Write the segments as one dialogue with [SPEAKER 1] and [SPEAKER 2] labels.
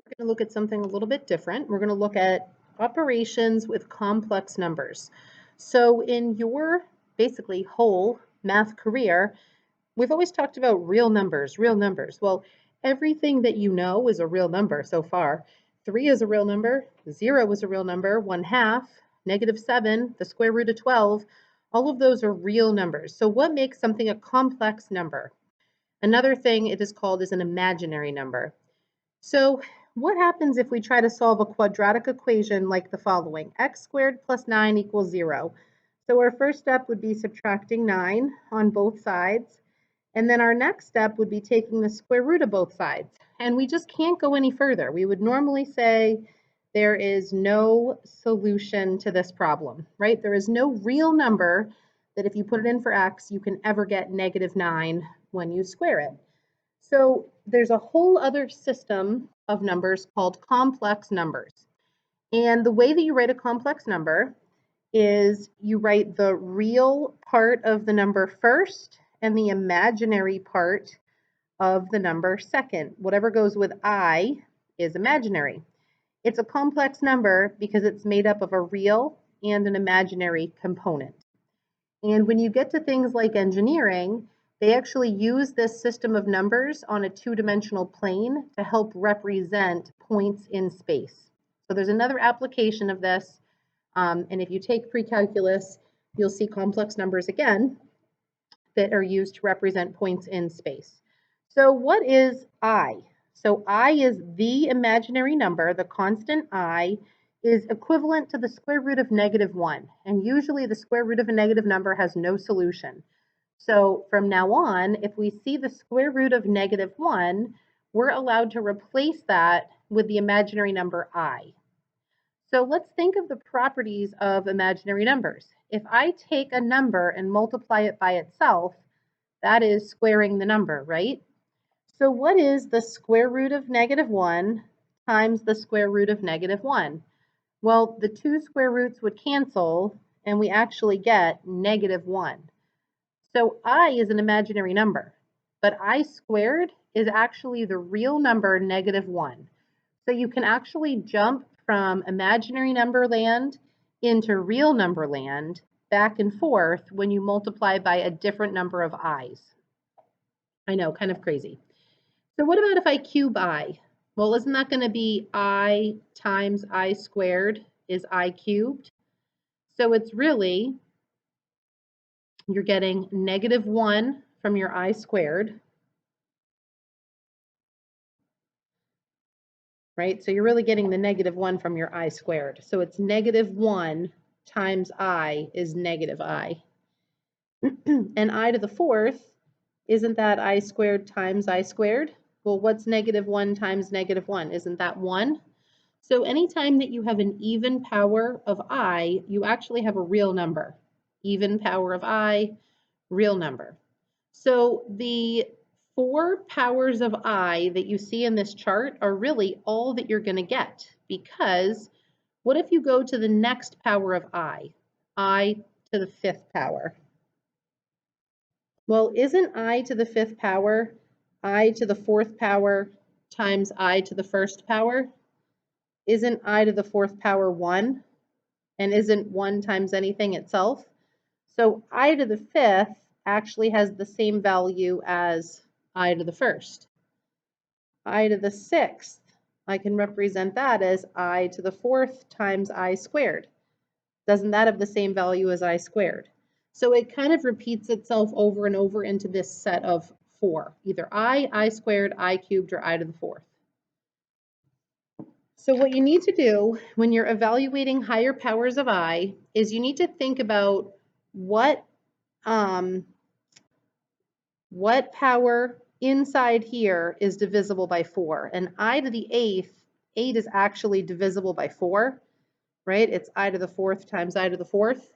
[SPEAKER 1] We're going to look at something a little bit different. We're going to look at operations with complex numbers. So in your basically whole math career, we've always talked about real numbers, real numbers. Well, everything that you know is a real number so far. 3 is a real number, 0 is a real number, 1/2, -7, the square root of 12, all of those are real numbers. So what makes something a complex number? Another thing it is called is an imaginary number. So what happens if we try to solve a quadratic equation like the following? X squared plus 9 equals 0. So our first step would be subtracting 9 on both sides. And then our next step would be taking the square root of both sides. And we just can't go any further. We would normally say there is no solution to this problem, right? There is no real number that if you put it in for x, you can ever get -9 when you square it. So there's a whole other system of numbers called complex numbers. And the way that you write a complex number is you write the real part of the number first and the imaginary part of the number second. Whatever goes with I is imaginary. It's a complex number because it's made up of a real and an imaginary component. And when you get to things like engineering, they actually use this system of numbers on a two-dimensional plane to help represent points in space. So there's another application of this, and if you take pre-calculus, you'll see complex numbers again that are used to represent points in space. So what is I? So I is the imaginary number, the constant I, is equivalent to the square root of -1. And usually the square root of a negative number has no solution. So from now on, if we see the square root of -1, we're allowed to replace that with the imaginary number I. So let's think of the properties of imaginary numbers. If I take a number and multiply it by itself, that is squaring the number, right? So what is the square root of -1 times the square root of -1? Well, the two square roots would cancel, and we actually get -1. So I is an imaginary number, but I squared is actually the real number -1. So you can actually jump from imaginary number land into real number land back and forth when you multiply by a different number of i's. I know, kind of crazy. So what about if I cube I? Well, isn't that going to be I times I squared is I cubed? So it's really, you're getting -1 from your I squared, right? So you're really getting the -1 from your I squared. So it's -1 times I is -I. And I to the fourth, isn't that I squared times I squared? Well, what's -1 times -1? Isn't that 1? So anytime that you have an even power of I, you actually have a real number. Even power of I, real number. So the 4 powers of I that you see in this chart are really all that you're going to get, because what if you go to the next power of I to the 5th power? Well, isn't I to the 5th power I to the 4th power times I to the 1st power? Isn't I to the 4th power 1? And isn't 1 times anything itself? So I to the 5th actually has the same value as I to the 1st. I to the 6th, I can represent that as I to the 4th times I squared. Doesn't that have the same value as I squared? So it kind of repeats itself over and over into this set of 4, either I squared, I cubed, or I to the 4th. So what you need to do when you're evaluating higher powers of I is you need to think about what power inside here is divisible by 4. And I to the 8th, 8 is actually divisible by 4, right? It's I to the 4th times I to the 4th.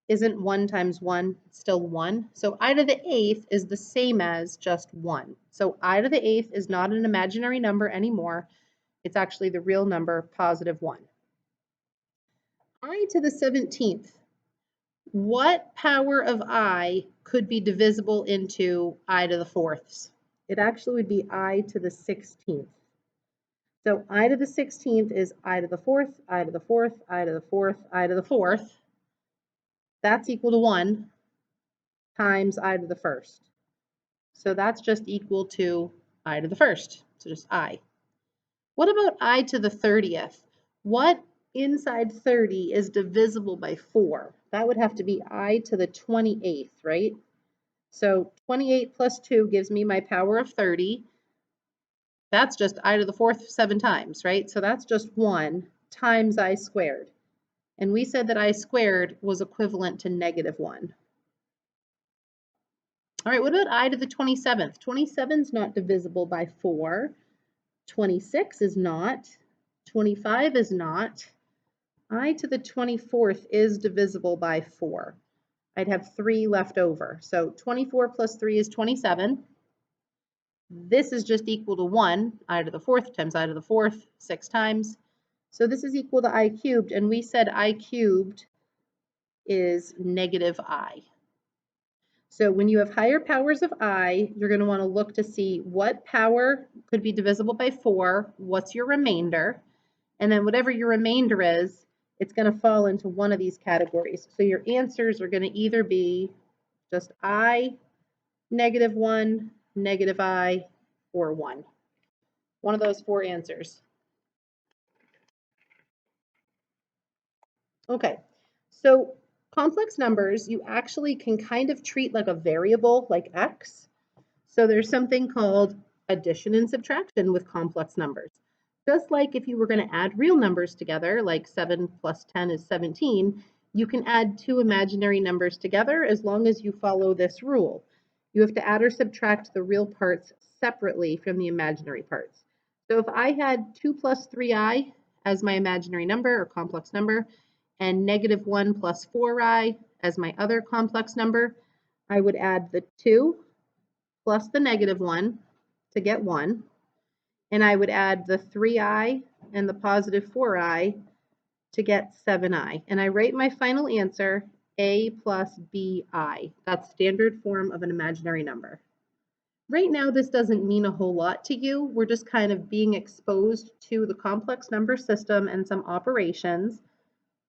[SPEAKER 1] Isn't 1 times 1 still 1? So I to the 8th is the same as just 1. So I to the 8th is not an imaginary number anymore. It's actually the real number, +1. I to the 17th. What power of I could be divisible into I to the 4ths? It actually would be I to the 16th. So I to the 16th is I to the 4th, I to the 4th, I to the 4th, I to the 4th. That's equal to 1 times I to the 1st. So that's just equal to I to the 1st. So just I. What about I to the 30th? What inside 30 is divisible by 4? That would have to be I to the 28th, right? So 28 plus 2 gives me my power of 30. That's just I to the 4th 7 times, right? So that's just 1 times I squared. And we said that I squared was equivalent to -1. All right, what about I to the 27th? 27 is not divisible by 4. 26 is not. 25 is not. I to the 24th is divisible by 4. I'd have 3 left over. So 24 plus 3 is 27. This is just equal to 1, I to the 4th times I to the 4th, 6 times. So this is equal to I cubed, and we said I cubed is -I. So when you have higher powers of I, you're going to want to look to see what power could be divisible by 4, what's your remainder, and then whatever your remainder is, it's going to fall into one of these categories. So your answers are going to either be just I, -1, -I, or 1. One of those 4 answers. Okay, so complex numbers, you actually can kind of treat like a variable, like x. So there's something called addition and subtraction with complex numbers. Just like if you were going to add real numbers together, like 7 plus 10 is 17, you can add 2 imaginary numbers together as long as you follow this rule. You have to add or subtract the real parts separately from the imaginary parts. So if I had 2 plus 3i as my imaginary number or complex number, and -1 plus 4i as my other complex number, I would add the 2 plus the -1 to get 1, and I would add the 3i and the positive 4i to get 7i. And I write my final answer, a plus bi. That's standard form of an imaginary number. Right now, this doesn't mean a whole lot to you. We're just kind of being exposed to the complex number system and some operations.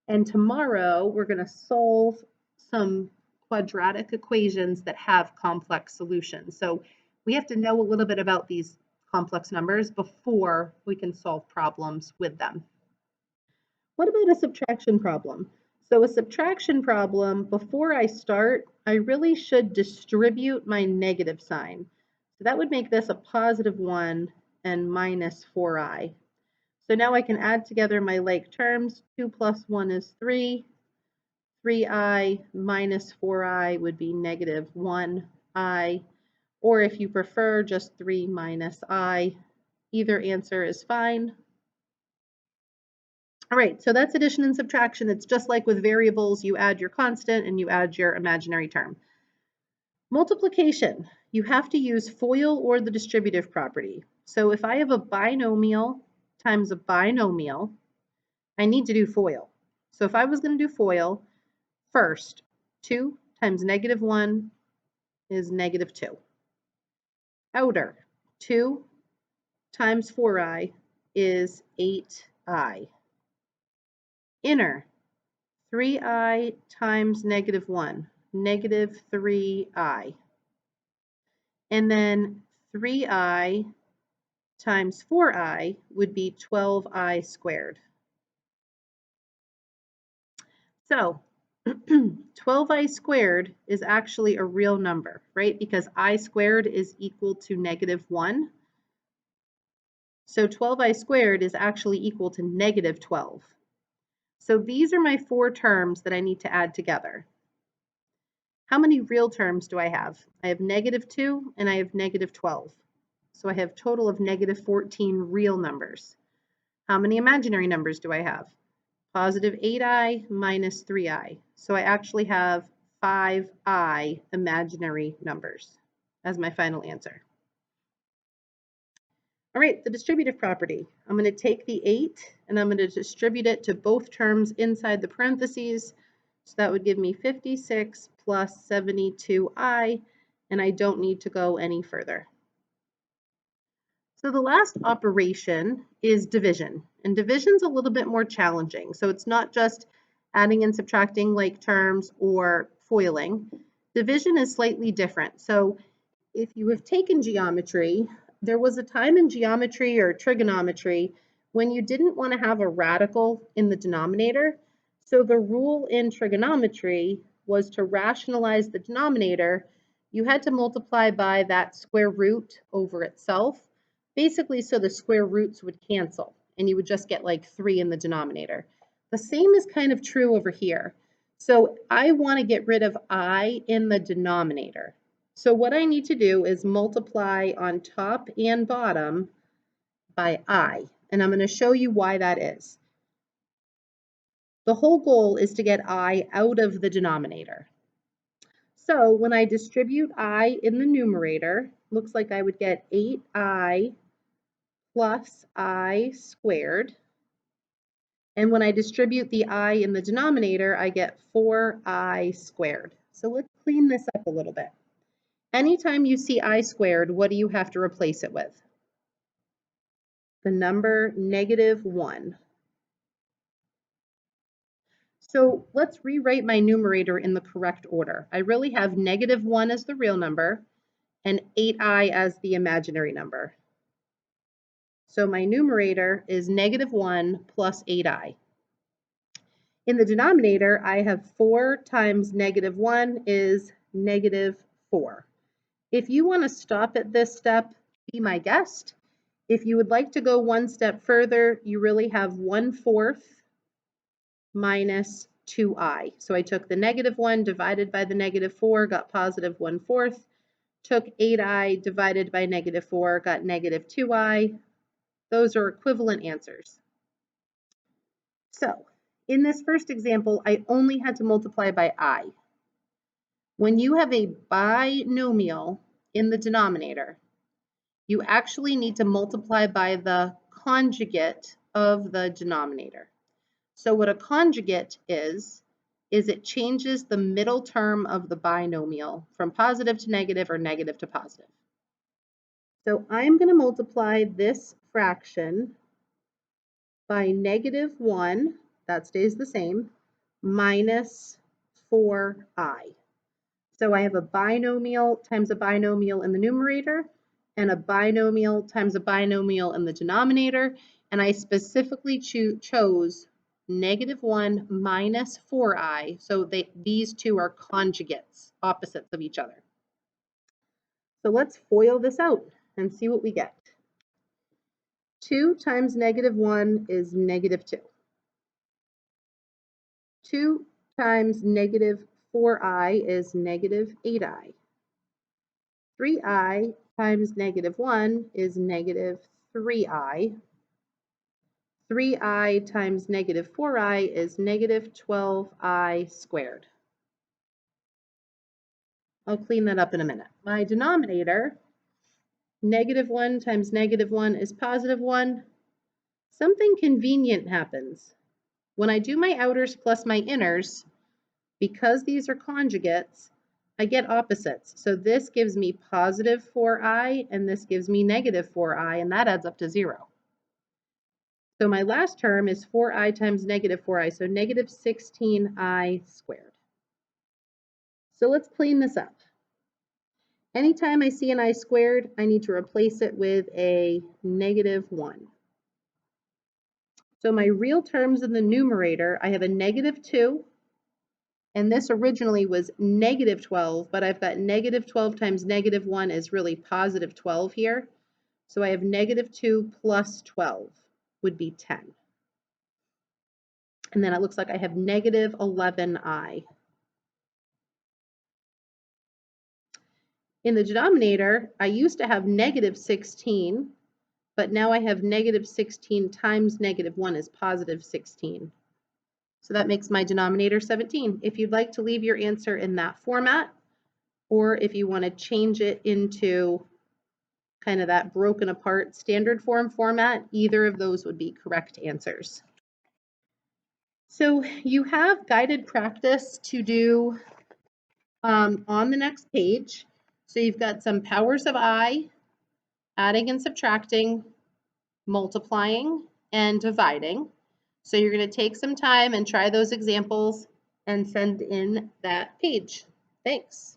[SPEAKER 1] And tomorrow, we're going to solve some quadratic equations that have complex solutions. So we have to know a little bit about these complex numbers before we can solve problems with them. What about a subtraction problem? So a subtraction problem, before I start, I really should distribute my negative sign. So that would make this a +1 and -4i. So now I can add together my like terms. 2 plus 1 is 3. 3i minus 4i would be -1i. Or if you prefer, just 3 minus I. Either answer is fine. All right, so that's addition and subtraction. It's just like with variables, you add your constant and you add your imaginary term. Multiplication, you have to use FOIL or the distributive property. So if I have a binomial times a binomial, I need to do FOIL. So if I was going to do FOIL, first, 2 times -1 is -2. Outer, 2 times 4i is 8i. Inner, 3i times -1, -3i. And then 3i times 4i would be 12i squared. So 12i squared is actually a real number, right? Because I squared is equal to -1. So 12i squared is actually equal to -12. So these are my 4 terms that I need to add together. How many real terms do I have? I have -2 and I have -12. So I have a total of -14 real numbers. How many imaginary numbers do I have? +8i minus 3i. So I actually have 5i imaginary numbers as my final answer. All right, the distributive property. I'm going to take the 8 and I'm going to distribute it to both terms inside the parentheses. So that would give me 56 plus 72i, and I don't need to go any further. So the last operation is division, and division's a little bit more challenging. So it's not just adding and subtracting like terms or foiling. Division is slightly different. So if you have taken geometry, there was a time in geometry or trigonometry when you didn't want to have a radical in the denominator. So the rule in trigonometry was to rationalize the denominator, you had to multiply by that square root over itself, basically so the square roots would cancel and you would just get like 3 in the denominator. The same is kind of true over here. So I want to get rid of I in the denominator. So what I need to do is multiply on top and bottom by I, and I'm going to show you why that is. The whole goal is to get I out of the denominator. So when I distribute I in the numerator, looks like I would get 8I plus I squared. And when I distribute the I in the denominator, I get 4I squared. So let's clean this up a little bit. Anytime you see I squared, what do you have to replace it with? The number -1. So let's rewrite my numerator in the correct order. I really have -1 as the real number and 8I as the imaginary number. So my numerator is -1 plus 8I. In the denominator, I have 4 times -1 is -4. If you want to stop at this step, be my guest. If you would like to go one step further, you really have 1/4 minus 2I. So I took the -1 divided by the -4, got positive 1/4. Took 8I divided by -4, got -2I. Those are equivalent answers. So in this first example, I only had to multiply by I. When you have a binomial in the denominator, you actually need to multiply by the conjugate of the denominator. So what a conjugate is it changes the middle term of the binomial from positive to negative or negative to positive. So I'm going to multiply this fraction by -1, that stays the same, minus 4I. So I have a binomial times a binomial in the numerator and a binomial times a binomial in the denominator, and I specifically chose -1 minus 4I, so these two are conjugates, opposites of each other. So let's FOIL this out and see what we get. 2 times -1 is -2. 2 times -4I is -8I. 3I times -1 is -3I. 3I times -4I is -12I squared. I'll clean that up in a minute. My denominator, -1 times -1 is +1. Something convenient happens. When I do my outers plus my inners, because these are conjugates, I get opposites. So this gives me positive 4I and this gives me negative 4I, and that adds up to 0. So my last term is 4I times negative 4I, so -16I squared. So let's clean this up. Anytime I see an I squared, I need to replace it with a -1. So my real terms in the numerator, I have a -2, and this originally was -12, but I've got -12 times -1 is really positive 12 here. So I have -2 plus 12 would be 10. And then it looks like I have -11I. In the denominator, I used to have -16, but now I have -16 times -1 is positive 16. So that makes my denominator 17. If you'd like to leave your answer in that format, or if you want to change it into kind of that broken apart standard form format, either of those would be correct answers. So you have guided practice to do on the next page. So you've got some powers of I, adding and subtracting, multiplying, and dividing. So you're going to take some time and try those examples and send in that page. Thanks.